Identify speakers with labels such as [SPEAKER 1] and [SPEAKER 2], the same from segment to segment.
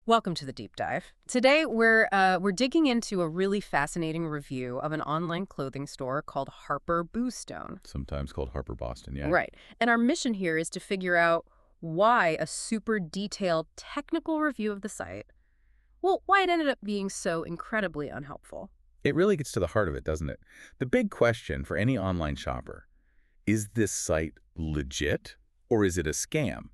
[SPEAKER 1] Welcome to the deep dive. Today we're digging into a really fascinating review of an online clothing store called Harper Boston.
[SPEAKER 2] Sometimes called Harper Boston, yeah.
[SPEAKER 1] Right. And our mission here is to figure out why a super detailed technical review of the site, well, why it ended up being so incredibly unhelpful.
[SPEAKER 2] It really gets to the heart of it, doesn't it? The big question for any online shopper, is this site legit or is it a scam?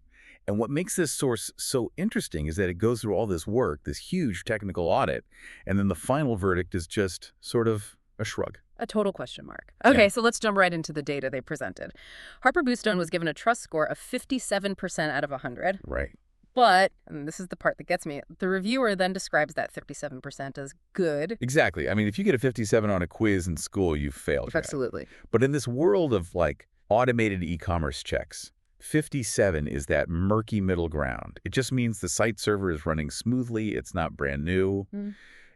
[SPEAKER 2] And what makes this source so interesting is that it goes through all this work, this huge technical audit, and then the final verdict is just sort of a shrug.
[SPEAKER 1] A total question mark. Okay,
[SPEAKER 2] Yeah.
[SPEAKER 1] so let's jump right into the data they presented. Harper Boston was given a trust score of 57% out of 100.
[SPEAKER 2] Right.
[SPEAKER 1] But, and this is the part that gets me, the reviewer then describes that 57% as good.
[SPEAKER 2] Exactly. I mean, if you get a 57 on a quiz in school, you've failed. Right?
[SPEAKER 1] Absolutely.
[SPEAKER 2] But in this world of automated e-commerce checks, 57 is that murky middle ground. It just means the site server is running smoothly. It's not brand new.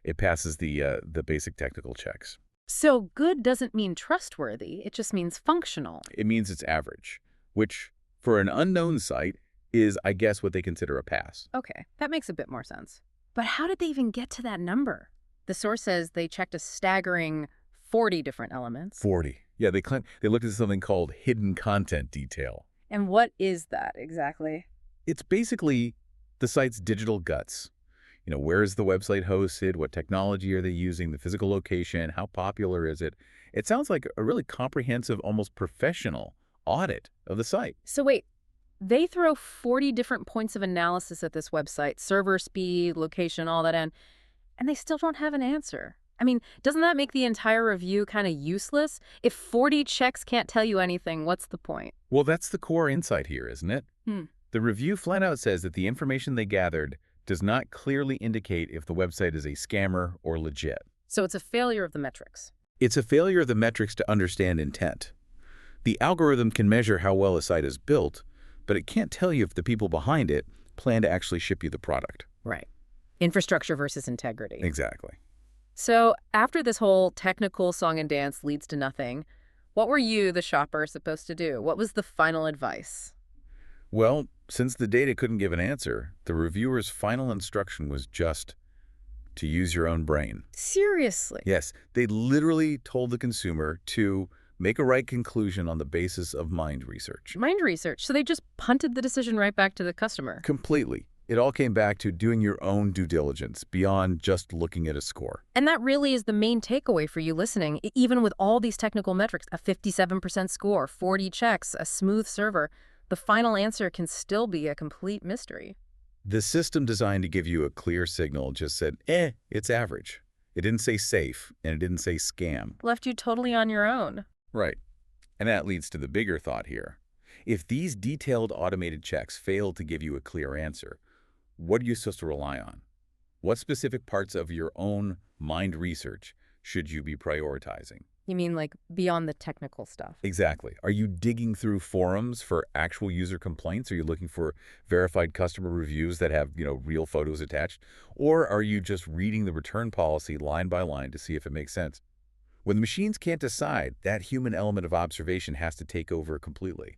[SPEAKER 2] It passes the basic technical checks.
[SPEAKER 1] So good doesn't mean trustworthy. It just means functional.
[SPEAKER 2] It means it's average, which for an unknown site is, I guess, what they consider a pass.
[SPEAKER 1] Okay, that makes a bit more sense. But how did they even get to that number? The source says they checked a staggering 40 different elements.
[SPEAKER 2] 40. Yeah, they looked at something called hidden content detail.
[SPEAKER 1] And what is that exactly?
[SPEAKER 2] It's basically the site's digital guts. You know, where is the website hosted? What technology are they using? The physical location? How popular is it? It sounds like a really comprehensive, almost professional audit of the site.
[SPEAKER 1] So wait, they throw 40 different points of analysis at this website, server speed, location, all that, and they still don't have an answer. I mean, doesn't that make the entire review kind of useless? If 40 checks can't tell you anything, what's the point?
[SPEAKER 2] Well, that's the core insight here, isn't it?
[SPEAKER 1] Hmm.
[SPEAKER 2] The review flat out says that the information they gathered does not clearly indicate if the website is a scammer or legit.
[SPEAKER 1] So it's a failure of the metrics.
[SPEAKER 2] It's a failure of the metrics to understand intent. The algorithm can measure how well a site is built, but it can't tell you if the people behind it plan to actually ship you the product.
[SPEAKER 1] Right. Infrastructure versus integrity.
[SPEAKER 2] Exactly.
[SPEAKER 1] So after this whole technical song and dance leads to nothing, what were you, the shopper, supposed to do? What was the final advice?
[SPEAKER 2] Well, since the data couldn't give an answer, the reviewer's final instruction was just to use your own brain.
[SPEAKER 1] Seriously?
[SPEAKER 2] Yes, they literally told the consumer to make a right conclusion on the basis of mind research.
[SPEAKER 1] Mind research. So they just punted the decision right back to the customer.
[SPEAKER 2] Completely. It all came back to doing your own due diligence beyond just looking at a score.
[SPEAKER 1] And that really is the main takeaway for you listening. Even with all these technical metrics, a 57% score, 40 checks, a smooth server, the final answer can still be a complete mystery.
[SPEAKER 2] The system designed to give you a clear signal just said, it's average. It didn't say safe, and it didn't say scam.
[SPEAKER 1] Left you totally on your own.
[SPEAKER 2] Right. And that leads to the bigger thought here. If these detailed automated checks fail to give you a clear answer, what are you supposed to rely on? What specific parts of your own mind research should you be prioritizing?
[SPEAKER 1] You mean like beyond the technical stuff?
[SPEAKER 2] Exactly. Are you digging through forums for actual user complaints? Are you looking for verified customer reviews that have, real photos attached? Or are you just reading the return policy line by line to see if it makes sense? When the machines can't decide, that human element of observation has to take over completely.